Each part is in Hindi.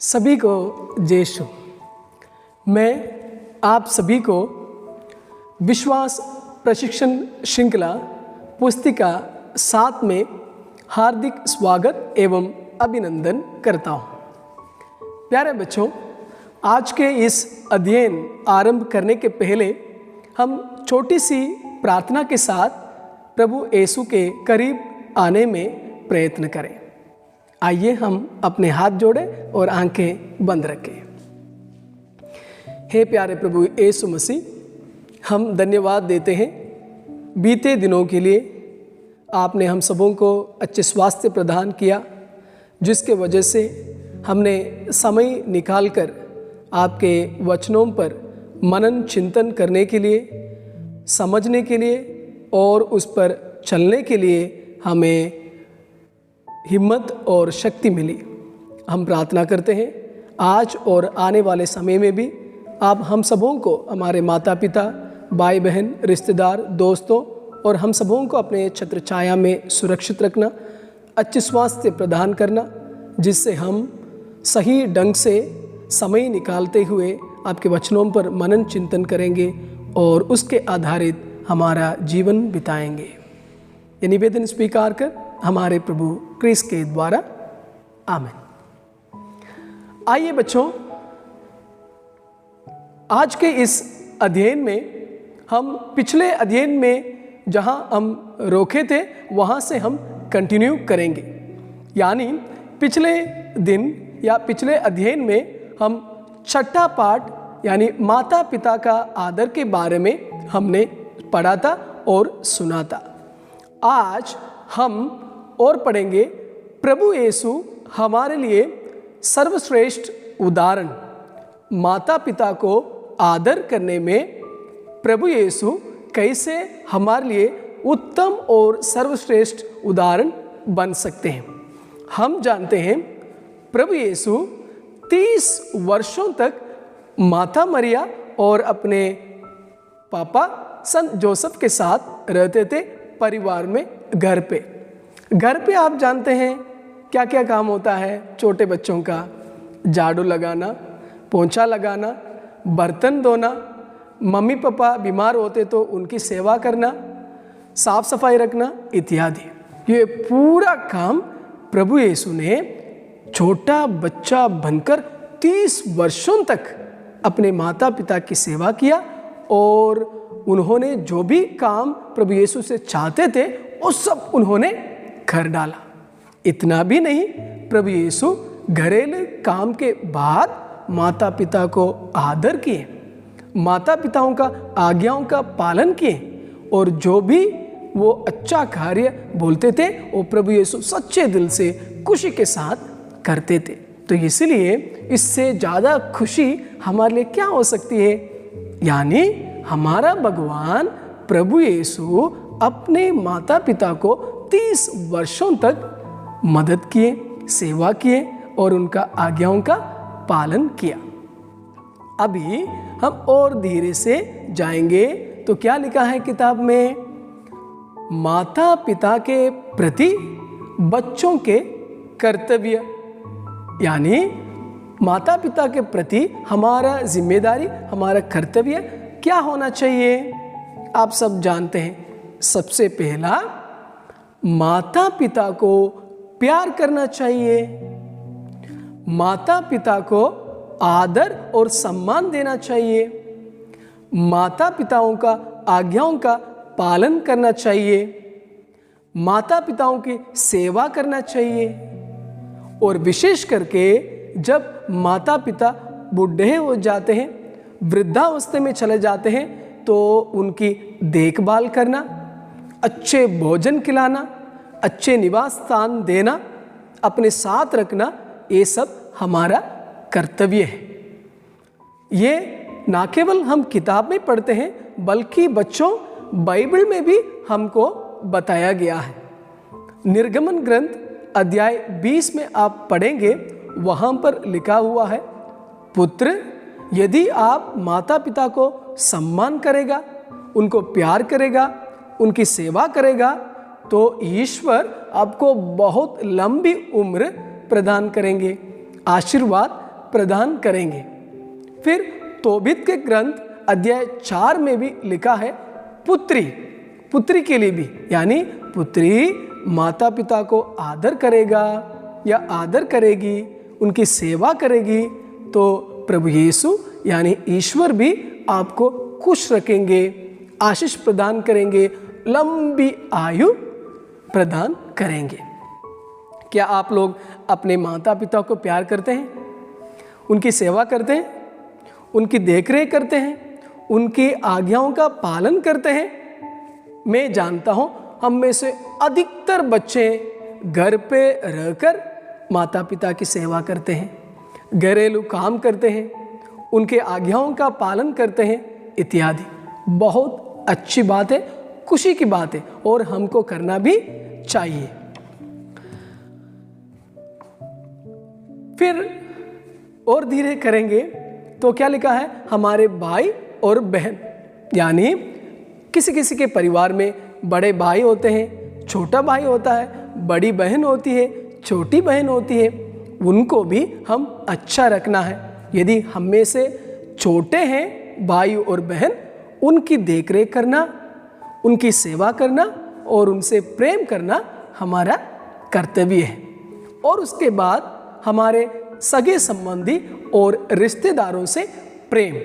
सभी को जय शु। मैं आप सभी को विश्वास प्रशिक्षण श्रृंखला पुस्तिका 7 में हार्दिक स्वागत एवं अभिनंदन करता हूँ। प्यारे बच्चों, आज के इस अध्ययन आरंभ करने के पहले हम छोटी सी प्रार्थना के साथ प्रभु यीशु के करीब आने में प्रयत्न करें। आइए हम अपने हाथ जोड़ें और आंखें बंद रखें। हे प्यारे प्रभु यीशु मसीह, हम धन्यवाद देते हैं बीते दिनों के लिए। आपने हम सबों को अच्छे स्वास्थ्य प्रदान किया, जिसके वजह से हमने समय निकालकर आपके वचनों पर मनन चिंतन करने के लिए, समझने के लिए और उस पर चलने के लिए हमें हिम्मत और शक्ति मिली। हम प्रार्थना करते हैं आज और आने वाले समय में भी आप हम सबों को, हमारे माता पिता, भाई बहन, रिश्तेदार, दोस्तों और हम सबों को अपने छत्र छाया में सुरक्षित रखना, अच्छे स्वास्थ्य प्रदान करना, जिससे हम सही ढंग से समय निकालते हुए आपके वचनों पर मनन चिंतन करेंगे और उसके आधारित हमारा जीवन बिताएंगे। ये निवेदन स्वीकार कर हमारे प्रभु क्रिस्त के द्वारा, आमीन। आइए बच्चों, आज के इस अध्ययन में हम पिछले अध्ययन में जहां हम रोके थे वहां से हम कंटिन्यू करेंगे। यानी पिछले दिन या पिछले अध्ययन में हम छठा पाठ यानी माता पिता का आदर के बारे में हमने पढ़ा था और सुना था। आज हम और पढ़ेंगे प्रभु यीशु हमारे लिए सर्वश्रेष्ठ उदाहरण। माता पिता को आदर करने में प्रभु यीशु कैसे हमारे लिए उत्तम और सर्वश्रेष्ठ उदाहरण बन सकते हैं। हम जानते हैं प्रभु यीशु 30 वर्षों तक माता मरिया और अपने पापा संत जोसेफ के साथ रहते थे, परिवार में, घर पे। घर पे आप जानते हैं क्या क्या काम होता है छोटे बच्चों का। झाड़ू लगाना, पोंछा लगाना, बर्तन धोना, मम्मी पापा बीमार होते तो उनकी सेवा करना, साफ सफाई रखना इत्यादि। ये पूरा काम प्रभु यीशु ने छोटा बच्चा बनकर 30 वर्षों तक अपने माता पिता की सेवा किया और उन्होंने जो भी काम प्रभु यीशु से चाहते थे वो सब उन्होंने कर डाला। इतना भी नहीं, प्रभु यीशु घरेलू काम के बाद माता पिता को आदर किए, माता पिताओं का आज्ञाओं का पालन किए और जो भी वो अच्छा कार्य बोलते थे वो प्रभु यीशु सच्चे दिल से खुशी के साथ करते थे। तो इसलिए इससे ज़्यादा खुशी हमारे लिए क्या हो सकती है? यानी हमारा भगवान प्रभु यीशु अपने माता पिता को 30 वर्षों तक मदद किए, सेवा किए और उनका आज्ञाओं का पालन किया। अभी हम और धीरे से जाएंगे तो क्या लिखा है किताब में? माता पिता के प्रति बच्चों के कर्तव्य, यानी माता पिता के प्रति हमारा जिम्मेदारी, हमारा कर्तव्य क्या होना चाहिए? आप सब जानते हैं, सबसे पहला माता पिता को प्यार करना चाहिए, माता पिता को आदर और सम्मान देना चाहिए, माता पिताओं का आज्ञाओं का पालन करना चाहिए, माता पिताओं की सेवा करना चाहिए। और विशेष करके जब माता पिता बूढ़े हो जाते हैं, वृद्धावस्था में चले जाते हैं, तो उनकी देखभाल करना, अच्छे भोजन खिलाना, अच्छे निवास स्थान देना, अपने साथ रखना, ये सब हमारा कर्तव्य है। ये ना केवल हम किताब में पढ़ते हैं बल्कि बच्चों बाइबल में भी हमको बताया गया है। निर्गमन ग्रंथ अध्याय 20 में आप पढ़ेंगे, वहाँ पर लिखा हुआ है, पुत्र यदि आप माता पिता को सम्मान करेगा, उनको प्यार करेगा, उनकी सेवा करेगा, तो ईश्वर आपको बहुत लंबी उम्र प्रदान करेंगे, आशीर्वाद प्रदान करेंगे। फिर तोबित के ग्रंथ अध्याय 4 में भी लिखा है पुत्री के लिए भी, यानी पुत्री माता पिता को आदर करेगा या आदर करेगी, उनकी सेवा करेगी, तो प्रभु यीशु यानी ईश्वर भी आपको खुश रखेंगे, आशीष प्रदान करेंगे, लंबी आयु प्रदान करेंगे। क्या आप लोग अपने माता पिता को प्यार करते हैं, उनकी सेवा करते हैं, उनकी देखरेख करते हैं, उनकी आज्ञाओं का पालन करते हैं? मैं जानता हूं हम में से अधिकतर बच्चे घर पे रहकर माता पिता की सेवा करते हैं, घरेलू काम करते हैं, उनके आज्ञाओं का पालन करते हैं इत्यादि। बहुत अच्छी बात है, खुशी की बात है और हमको करना भी चाहिए। फिर और धीरे करेंगे तो क्या लिखा है, हमारे भाई और बहन, यानी किसी किसी के परिवार में बड़े भाई होते हैं, छोटा भाई होता है, बड़ी बहन होती है, छोटी बहन होती है, उनको भी हम अच्छा रखना है। यदि हम में से छोटे हैं भाई और बहन, उनकी देखरेख करना, उनकी सेवा करना और उनसे प्रेम करना हमारा कर्तव्य है। और उसके बाद हमारे सगे संबंधी और रिश्तेदारों से प्रेम।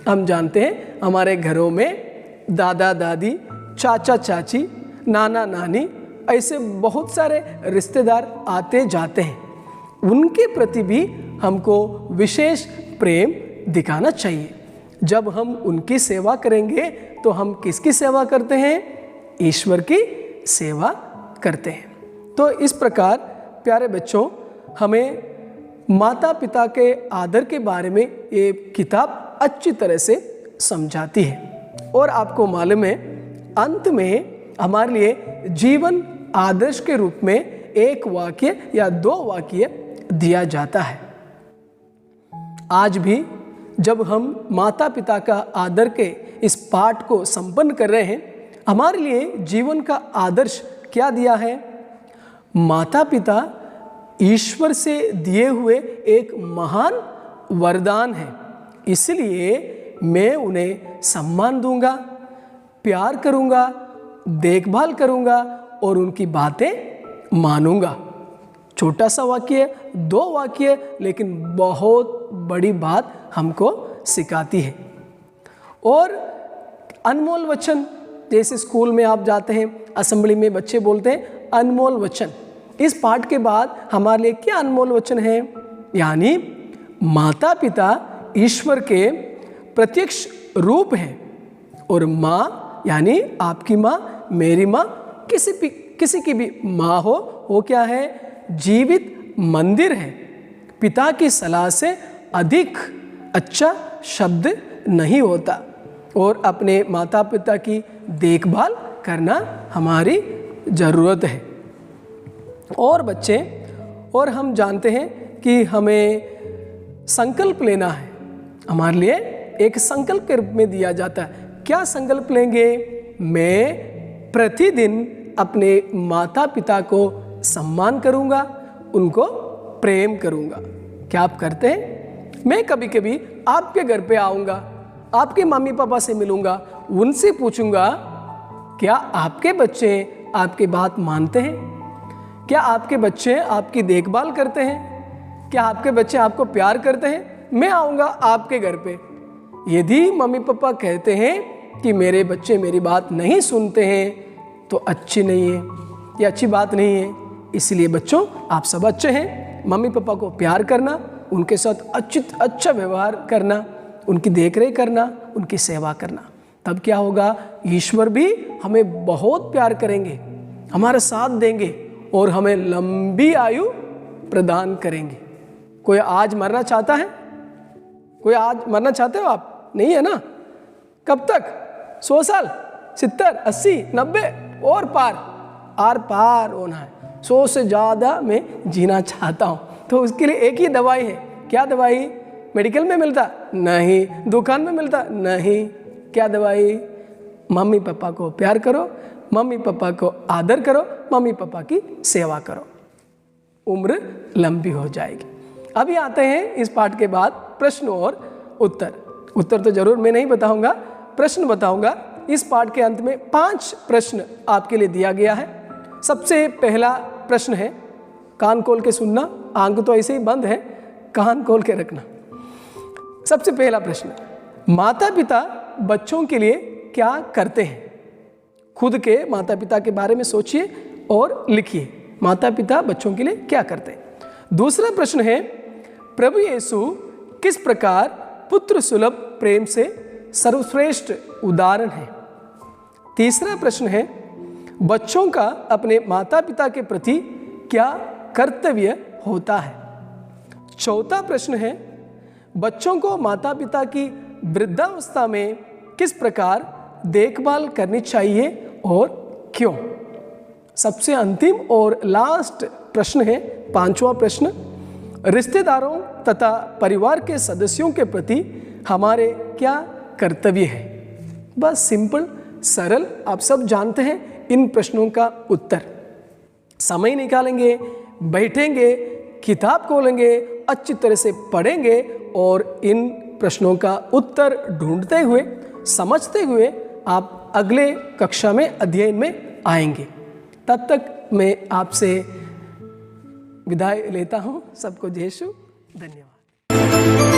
हम जानते हैं हमारे घरों में दादा दादी, चाचा चाची, नाना नानी, ऐसे बहुत सारे रिश्तेदार आते जाते हैं, उनके प्रति भी हमको विशेष प्रेम दिखाना चाहिए। जब हम उनकी सेवा करेंगे तो हम किसकी सेवा करते हैं? ईश्वर की सेवा करते हैं। तो इस प्रकार प्यारे बच्चों, हमें माता पिता के आदर के बारे में ये किताब अच्छी तरह से समझाती है। और आपको मालूम है, अंत में हमारे लिए जीवन आदर्श के रूप में एक वाक्य या 2 वाक्य दिया जाता है। आज भी जब हम माता पिता का आदर के इस पाठ को संपन्न कर रहे हैं, हमारे लिए जीवन का आदर्श क्या दिया है? माता पिता ईश्वर से दिए हुए एक महान वरदान है, इसलिए मैं उन्हें सम्मान दूंगा, प्यार करूंगा, देखभाल करूंगा और उनकी बातें मानूंगा। छोटा सा वाक्य, 2 वाक्य, लेकिन बहुत बड़ी बात हमको सिखाती है। और अनमोल वचन, जैसे स्कूल में आप जाते हैं, असेंबली में बच्चे बोलते हैं अनमोल वचन। इस पाठ के बाद हमारे लिए क्या अनमोल वचन है? यानी माता पिता ईश्वर के प्रत्यक्ष रूप हैं और माँ, यानी आपकी माँ, मेरी माँ, किसी की भी माँ हो, वो क्या है? जीवित मंदिर है। पिता की सलाह से अधिक अच्छा शब्द नहीं होता। और अपने माता पिता की देखभाल करना हमारी ज़रूरत है। और बच्चे, और हम जानते हैं कि हमें संकल्प लेना है। हमारे लिए एक संकल्प के रूप में दिया जाता है। क्या संकल्प लेंगे? मैं प्रतिदिन अपने माता पिता को सम्मान करूंगा, उनको प्रेम करूंगा। क्या आप करते हैं? मैं कभी कभी आपके घर पे आऊंगा, आपके मम्मी पापा से मिलूंगा, उनसे पूछूंगा क्या आपके बच्चे आपकी बात मानते हैं? क्या आपके बच्चे आपकी देखभाल करते हैं? क्या आपके बच्चे आपको प्यार करते हैं? मैं आऊँगा आपके घर पे। यदि मम्मी पापा कहते हैं कि मेरे बच्चे मेरी बात नहीं सुनते हैं, तो अच्छी नहीं है, ये अच्छी बात नहीं है। इसलिए बच्चों, आप सब अच्छे हैं, मम्मी पापा को प्यार करना, उनके साथ अच्छा व्यवहार करना, उनकी देखरेख करना, उनकी सेवा करना। तब क्या होगा? ईश्वर भी हमें बहुत प्यार करेंगे, हमारा साथ देंगे और हमें लंबी आयु प्रदान करेंगे। कोई आज मरना चाहता है? कोई आज मरना चाहते हो आप? नहीं है ना? कब तक? 100 साल, 70, 80, 90 और आर पार होना है। 100 से ज़्यादा मैं जीना चाहता हूँ। तो उसके लिए एक ही दवाई है। क्या दवाई? मेडिकल में मिलता नहीं, दुकान में मिलता नहीं। क्या दवाई? मम्मी पापा को प्यार करो, मम्मी पापा को आदर करो, मम्मी पापा की सेवा करो, उम्र लंबी हो जाएगी। अभी आते हैं इस पाठ के बाद प्रश्न और उत्तर। उत्तर तो जरूर मैं नहीं बताऊंगा, प्रश्न बताऊंगा। इस पाठ के अंत में 5 प्रश्न आपके लिए दिया गया है। सबसे पहला प्रश्न है, कान खोल के सुनना, आंख तो ऐसे ही बंद है, कान खोल के रखना। सबसे पहला प्रश्न, माता पिता बच्चों के लिए क्या करते हैं? खुद के माता पिता के बारे में सोचिए और लिखिए, माता पिता बच्चों के लिए क्या करते हैं। दूसरा प्रश्न है, प्रभु यीशु किस प्रकार पुत्र सुलभ प्रेम से सर्वश्रेष्ठ उदाहरण है? तीसरा प्रश्न है, बच्चों का अपने माता पिता के प्रति क्या कर्तव्य होता है? चौथा प्रश्न है, बच्चों को माता पिता की वृद्धावस्था में किस प्रकार देखभाल करनी चाहिए और क्यों? सबसे अंतिम और लास्ट प्रश्न है, 5वां प्रश्न, रिश्तेदारों तथा परिवार के सदस्यों के प्रति हमारे क्या कर्तव्य है? बस सिंपल, सरल, आप सब जानते हैं इन प्रश्नों का उत्तर। समय निकालेंगे, बैठेंगे, किताब खोलेंगे, अच्छी तरह से पढ़ेंगे और इन प्रश्नों का उत्तर ढूंढते हुए, समझते हुए आप अगले कक्षा में अध्ययन में आएंगे। तब तक मैं आपसे विदाई लेता हूँ। सबको जय यीशु, धन्यवाद।